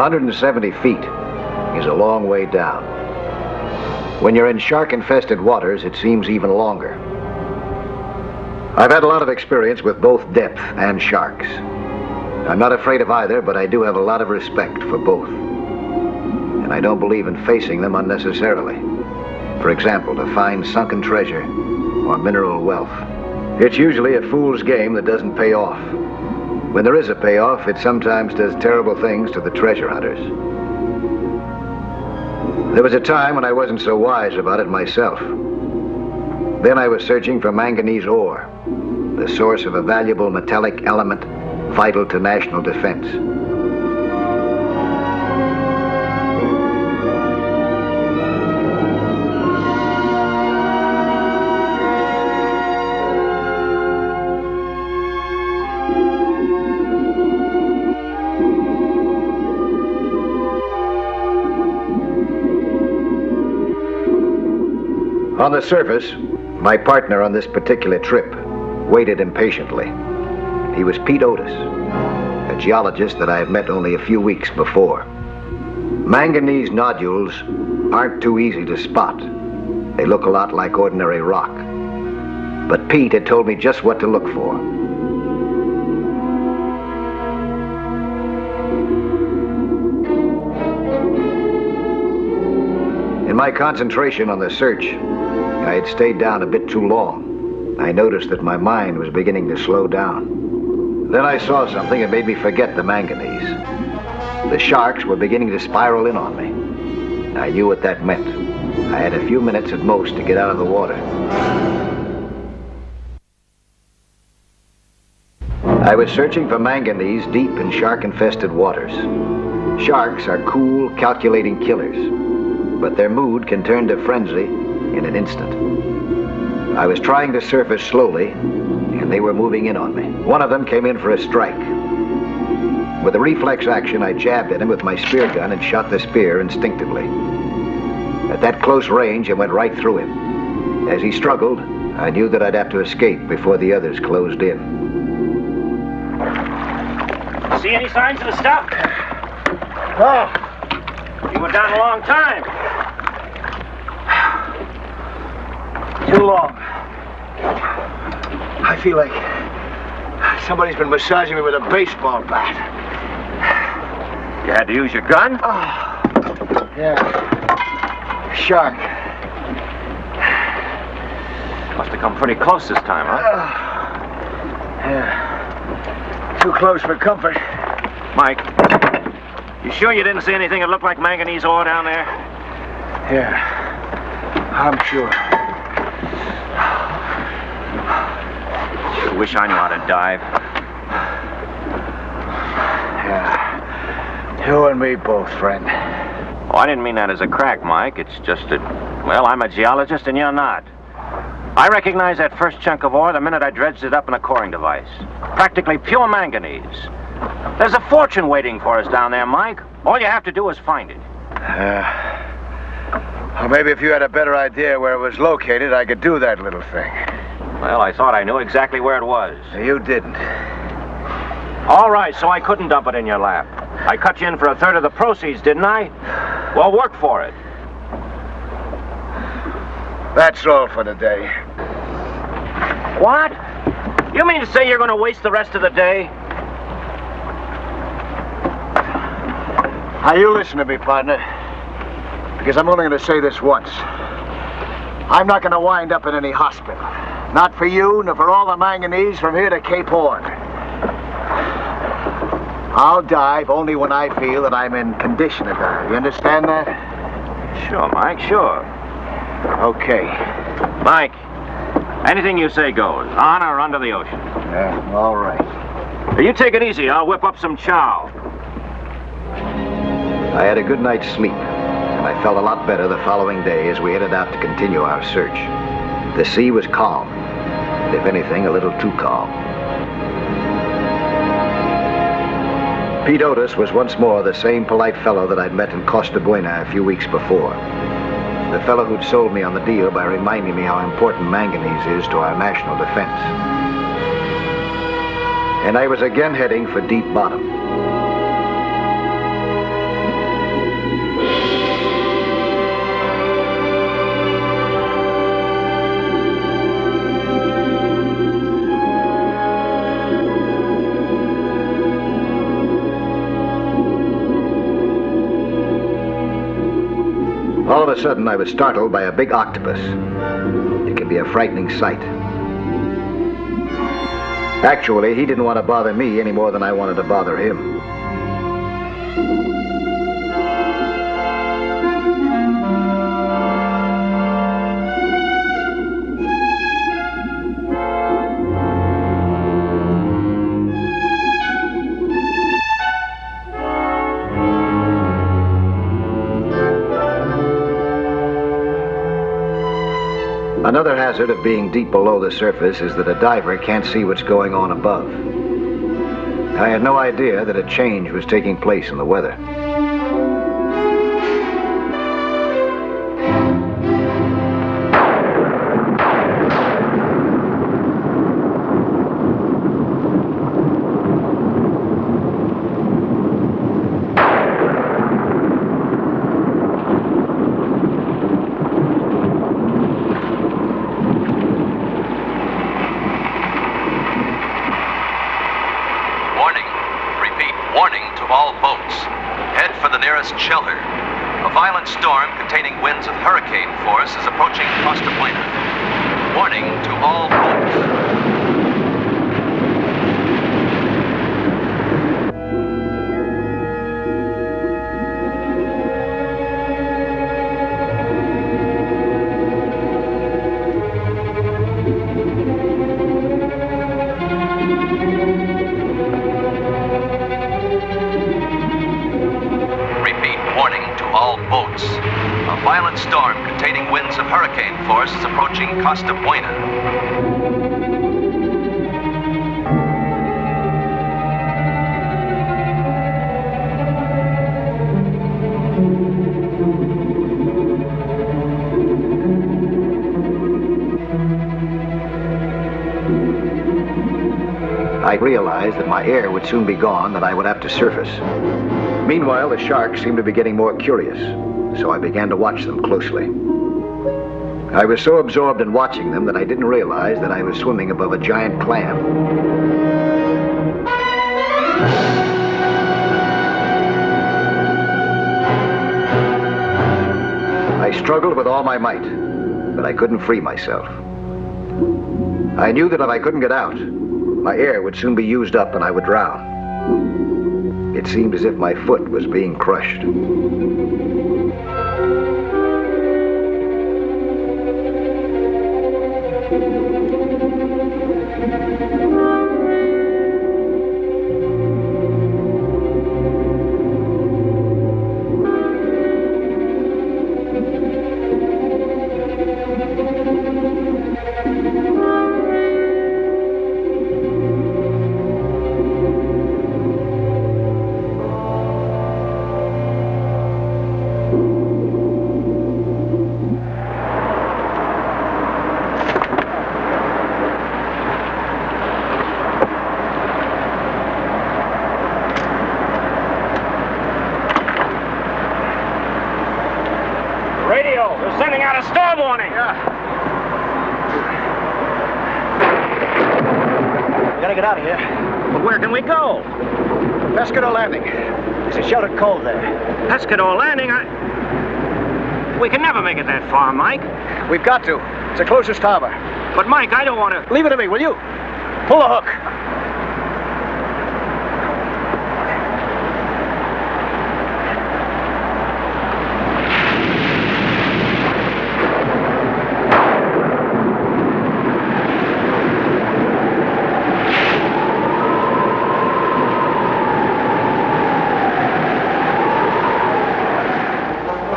170 feet is a long way down. When you're in shark-infested waters, it seems even longer. I've had a lot of experience with both depth and sharks. I'm not afraid of either, but I do have a lot of respect for both. And I don't believe in facing them unnecessarily. For example, to find sunken treasure or mineral wealth. It's usually a fool's game that doesn't pay off. When there is a payoff, it sometimes does terrible things to the treasure hunters. There was a time when I wasn't so wise about it myself. Then I was searching for manganese ore, the source of a valuable metallic element vital to national defense. On the surface, my partner on this particular trip waited impatiently. He was Pete Otis, a geologist that I had met only a few weeks before. Manganese nodules aren't too easy to spot. They look a lot like ordinary rock. But Pete had told me just what to look for. In my concentration on the search, I had stayed down a bit too long. I noticed that my mind was beginning to slow down. Then I saw something that made me forget the manganese. The sharks were beginning to spiral in on me. I knew what that meant. I had a few minutes at most to get out of the water. I was searching for manganese deep in shark-infested waters. Sharks are cool, calculating killers, but their mood can turn to frenzy in an instant. I was trying to surface slowly, and they were moving in on me. One of them came in for a strike. With a reflex action, I jabbed at him with my spear gun and shot the spear instinctively. At that close range, it went right through him. As he struggled, I knew that I'd have to escape before the others closed in. See any signs of the stuff? Oh, You were down a long time. too long. I feel like somebody's been massaging me with a baseball bat. You had to use your gun? Oh, yeah. Shark. Must have come pretty close this time, huh? Yeah. Too close for comfort. Mike, you sure you didn't see anything that looked like manganese ore down there? Yeah, I'm sure. I wish I knew how to dive. Yeah. You and me both, friend. Oh, I didn't mean that as a crack, Mike. It's just that, well, I'm a geologist and you're not. I recognized that first chunk of ore the minute I dredged it up in a coring device. Practically pure manganese. There's a fortune waiting for us down there, Mike. All you have to do is find it. Well, maybe if you had a better idea where it was located, I could do that little thing. Well, I thought I knew exactly where it was. You didn't. All right, so I couldn't dump it in your lap. I cut you in for a third of the proceeds, didn't I? Well, work for it. That's all for the day. What? You mean to say you're going to waste the rest of the day? Now, you listen to me, partner. Because I'm only going to say this once. I'm not going to wind up in any hospital. Not for you, nor for all the manganese from here to Cape Horn. I'll dive only when I feel that I'm in condition to dive. You understand that? Sure, Mike, sure. Okay. Mike, anything you say goes, on or under the ocean. Yeah, all right. You take it easy. I'll whip up some chow. I had a good night's sleep, and I felt a lot better the following day as we headed out to continue our search. The sea was calm, and if anything, a little too calm. Pete Otis was once more the same polite fellow that I'd met in Costa Buena a few weeks before. The fellow who'd sold me on the deal by reminding me how important manganese is to our national defense. And I was again heading for deep bottom. All of a sudden, I was startled by a big octopus. It can be a frightening sight. Actually, he didn't want to bother me any more than I wanted to bother him. Another hazard of being deep below the surface is that a diver can't see what's going on above. I had no idea that a change was taking place in the weather. Shelter. A violent storm containing winds of hurricane force is approaching Costa Buena. Warning to all boats. A violent storm containing winds of hurricane force is approaching Costa Buena. I realized that my air would soon be gone, that I would have to surface. Meanwhile, the sharks seemed to be getting more curious, so I began to watch them closely. I was so absorbed in watching them that I didn't realize that I was swimming above a giant clam. I struggled with all my might, but I couldn't free myself. I knew that if I couldn't get out, my air would soon be used up and I would drown. It seemed as if my foot was being crushed. Radio, they're sending out a storm warning. Yeah. We gotta get out of here. But where can we go? Pescador Landing. There's a sheltered cove there. Pescador Landing? We can never make it that far, Mike. We've got to. It's the closest harbor. But, Mike, I don't want to... Leave it to me, will you? Pull the hook.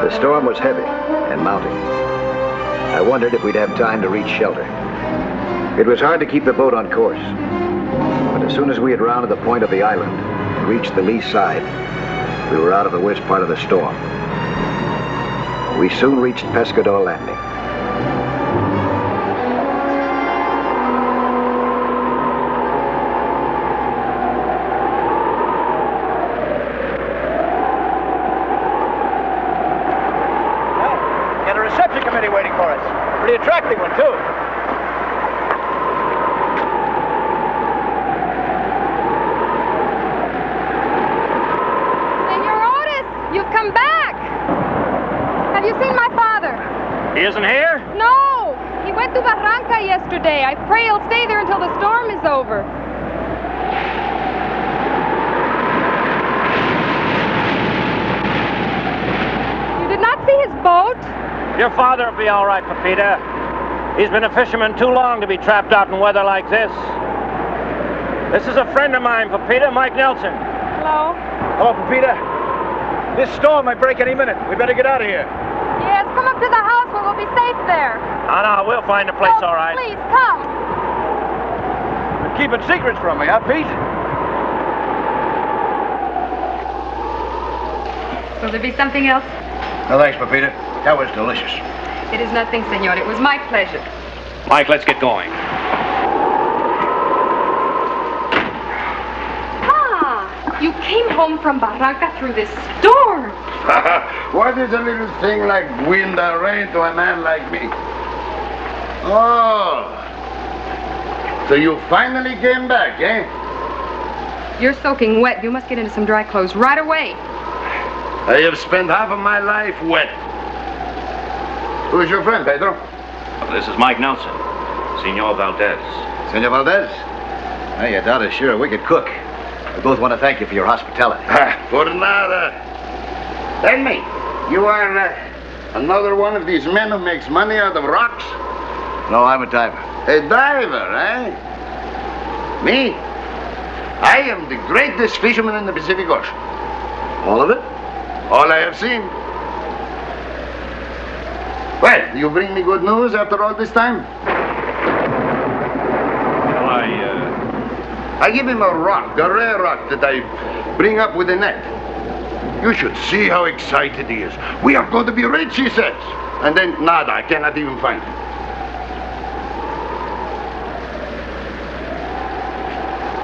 The storm was heavy and mounting. I wondered if we'd have time to reach shelter. It was hard to keep the boat on course, but as soon as we had rounded the point of the island and reached the lee side, we were out of the worst part of the storm. We soon reached Pescador Landing. Got a reception committee waiting for us. Pretty attractive one, too. Senor Otis, you've come back. Have you seen my He isn't here? No! He went to Barranca yesterday. I pray he'll stay there until the storm is over. You did not see his boat? Your father will be all right, Pepita. He's been a fisherman too long to be trapped out in weather like this. This is a friend of mine, Pepita, Mike Nelson. Hello? Hello, Pepita. This storm might break any minute. We better get out of here. Yes, come up to the house where we'll be safe there. No, we'll find a place, No, all right. Please, come. You're keeping secrets from me, huh, Pete? Will there be something else? No, thanks, Pepita. That was delicious. It is nothing, senor. It was my pleasure. Mike, let's get going. You came home from Barranca through this storm. What is a little thing like wind or rain to a man like me? Oh. So you finally came back, eh? You're soaking wet. You must get into some dry clothes right away. I have spent half of my life wet. Who's your friend, Pedro? This is Mike Nelson, Senor Valdez. Senor Valdez? Hey, your daughter's sure a wicked cook. We both want to thank you for your hospitality. Por nada. Tell me, you are another one of these men who makes money out of rocks? No, I'm a diver. A diver, eh? Me? I am the greatest fisherman in the Pacific Ocean. All of it? All I have seen. Well, you bring me good news after all this time? Well, I give him a rock, a rare rock that I bring up with a net. You should see how excited he is. We are going to be rich, he says. And then, nada, I cannot even find him.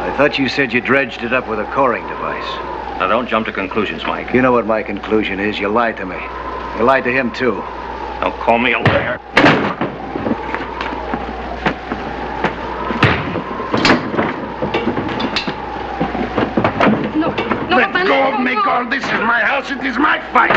I thought you said you dredged it up with a coring device. Now, don't jump to conclusions, Mike. You know what my conclusion is. You lied to me. You lied to him, too. Don't call me a liar. Let go of me, girl. This is my house. It is my fight.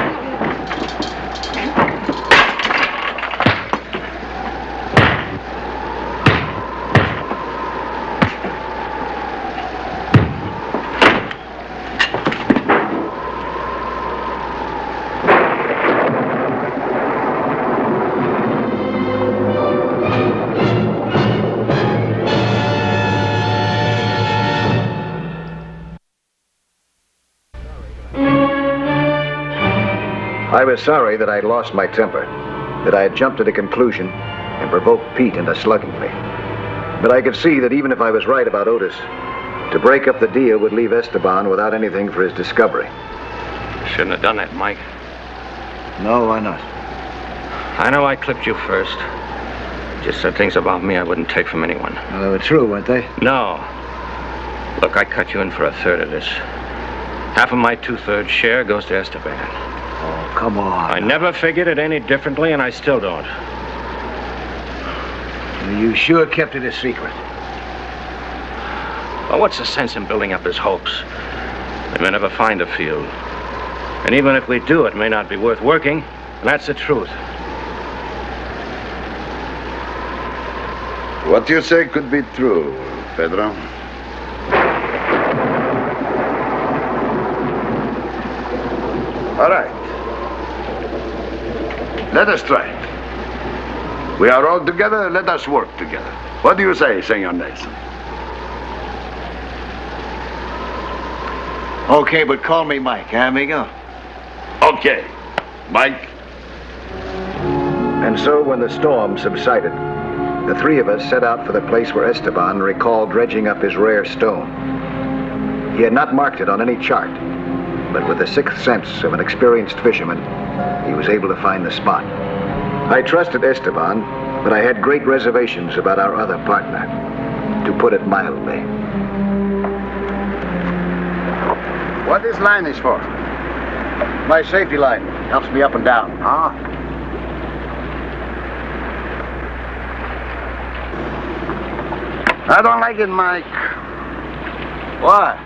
I was sorry that I'd lost my temper, that I had jumped to the conclusion and provoked Pete into slugging me. But I could see that even if I was right about Otis, to break up the deal would leave Esteban without anything for his discovery. Shouldn't have done that, Mike. No, why not? I know I clipped you first. Just said things about me I wouldn't take from anyone. Well, they were true, weren't they? No. Look, I cut you in for a third of this. Half of my two-thirds share goes to Esteban. Oh, come on. I never figured it any differently, and I still don't. You sure kept it a secret. Well, what's the sense in building up his hopes? We may never find a field. And even if we do, it may not be worth working. And that's the truth. What you say could be true, Pedro. All right. Let us try it. We are all together, let us work together. What do you say, Senor Nelson? Okay, but call me Mike, eh, amigo? Okay. Mike? And so when the storm subsided, the three of us set out for the place where Esteban recalled dredging up his rare stone. He had not marked it on any chart, but with the sixth sense of an experienced fisherman, he was able to find the spot. I trusted Esteban, but I had great reservations about our other partner, to put it mildly. What this line is for? My safety line. Helps me up and down. Ah. I don't like it, Mike. Why?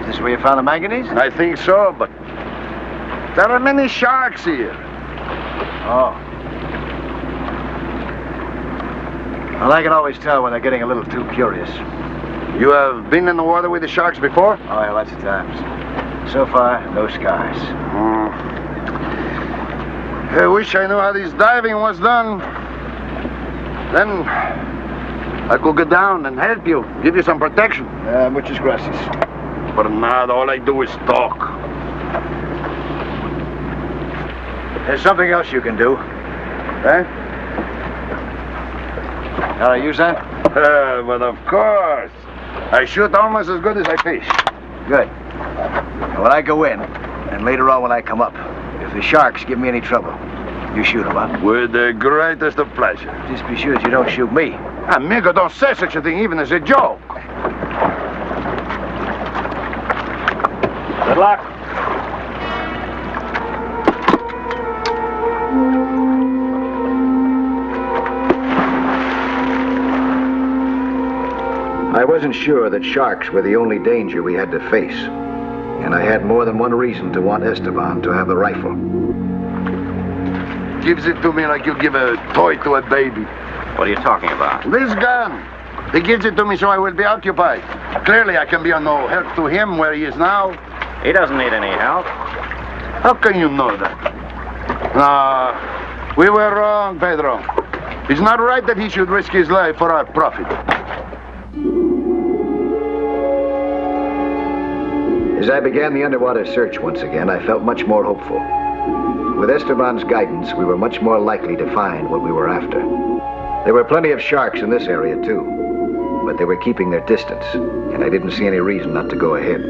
Is this where you found the manganese? I think so, but there are many sharks here. Oh. Well, I can always tell when they're getting a little too curious. You have been in the water with the sharks before? Oh, yeah, lots of times. So far, no scars. I wish I knew how this diving was done. Then I could get down and help you, give you some protection. Muchas gracias. But now all I do is talk. There's something else you can do. Eh? Now, use that? But of course. I shoot almost as good as I fish. Good. Now, when I go in, and later on when I come up, if the sharks give me any trouble, you shoot them, huh? With the greatest of pleasure. Just be sure that you don't shoot me. Amigo, don't say such a thing even as a joke. Good luck. I wasn't sure that sharks were the only danger we had to face, and I had more than one reason to want Esteban to have the rifle. Gives it to me like you give a toy to a baby. What are you talking about? This gun. He gives it to me so I will be occupied. Clearly, I can be of no help to him where he is now. He doesn't need any help. How can you know that? We were wrong, Pedro. It's not right that he should risk his life for our profit. As I began the underwater search once again, I felt much more hopeful. With Esteban's guidance, we were much more likely to find what we were after. There were plenty of sharks in this area, too, but they were keeping their distance, and I didn't see any reason not to go ahead.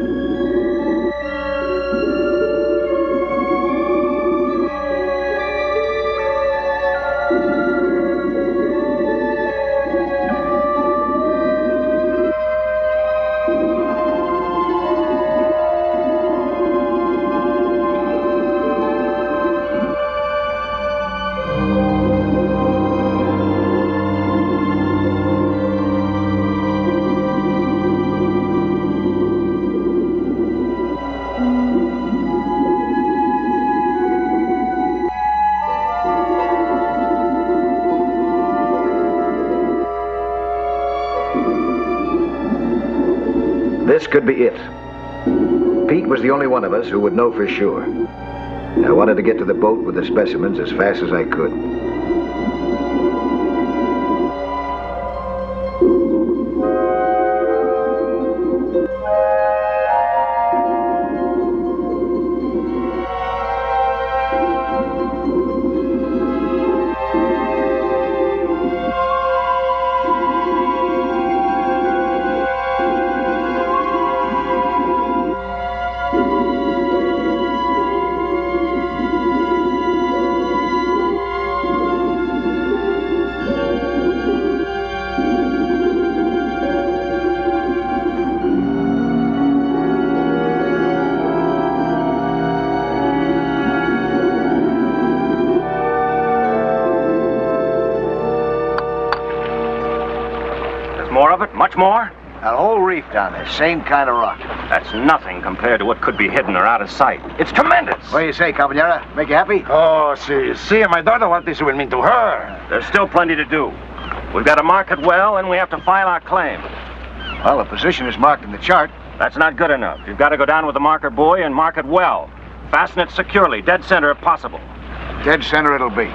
This could be it. Pete was the only one of us who would know for sure. I wanted to get to the boat with the specimens as fast as I could. More of it? Much more? That whole reef down there, same kind of rock. That's nothing compared to what could be hidden or out of sight. It's tremendous. What do you say, Caballero? Make you happy? Oh, see, my daughter, what this will mean to her. There's still plenty to do. We've got to mark it well, and we have to file our claim. Well, the position is marked in the chart. That's not good enough. You've got to go down with the marker buoy and mark it well. Fasten it securely, dead center if possible. Dead center it'll be.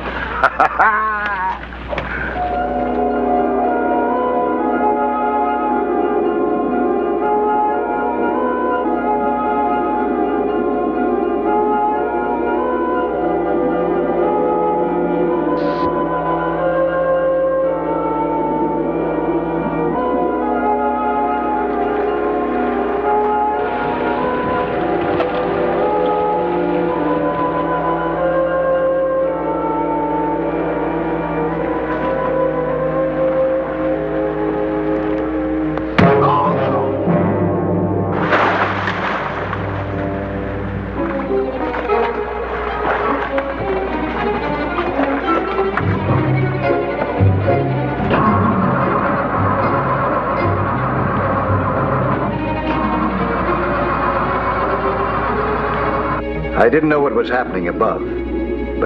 I didn't know what was happening above,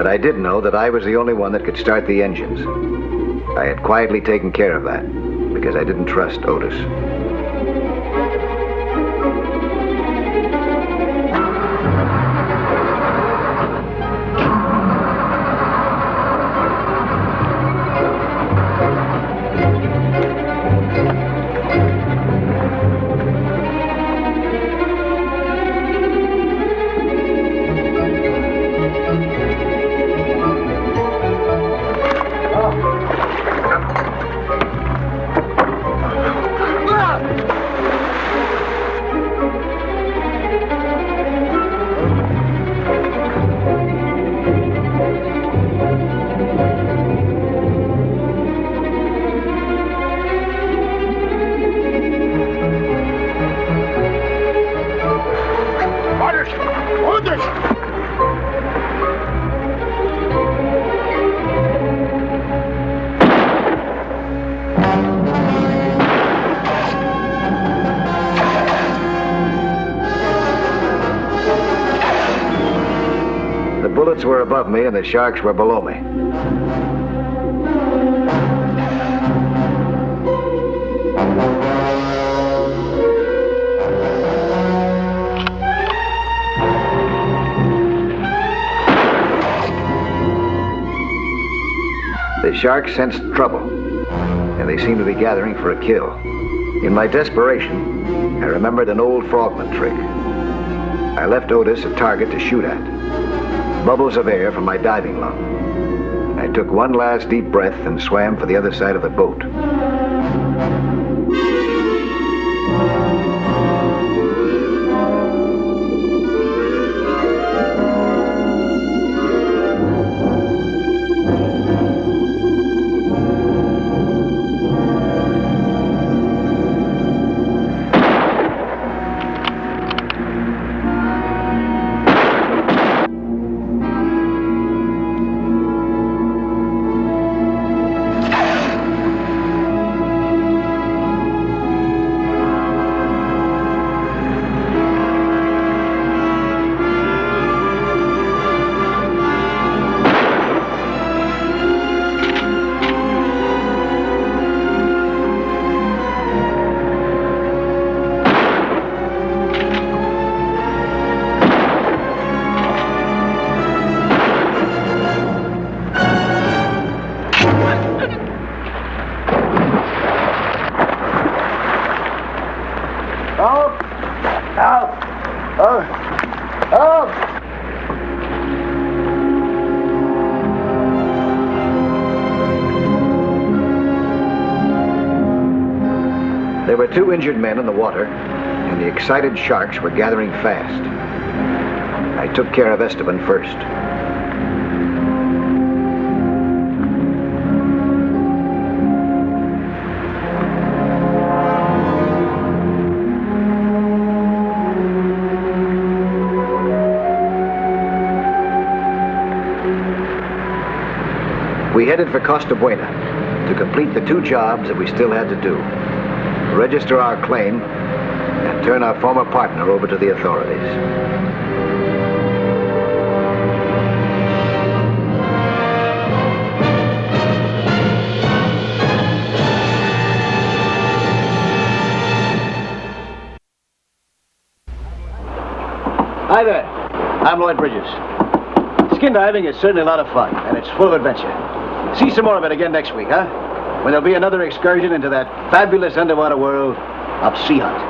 But I did know that I was the only one that could start the engines. I had quietly taken care of that because I didn't trust Otis. The bullets were above me and the sharks were below me. The sharks sensed trouble, and they seemed to be gathering for a kill. In my desperation, I remembered an old frogman trick. I left Otis a target to shoot at. Bubbles of air from my diving lung. I took one last deep breath and swam for the other side of the boat. There were 2 injured men in the water, and the excited sharks were gathering fast. I took care of Esteban first. We headed for Costa Buena to complete the 2 jobs that we still had to do. Register our claim and turn our former partner over to the authorities. Hi there. I'm Lloyd Bridges. Skin diving is certainly a lot of fun, and it's full of adventure. See some more of it again next week, huh? When there'll be another excursion into that fabulous underwater world of Sea Hunt.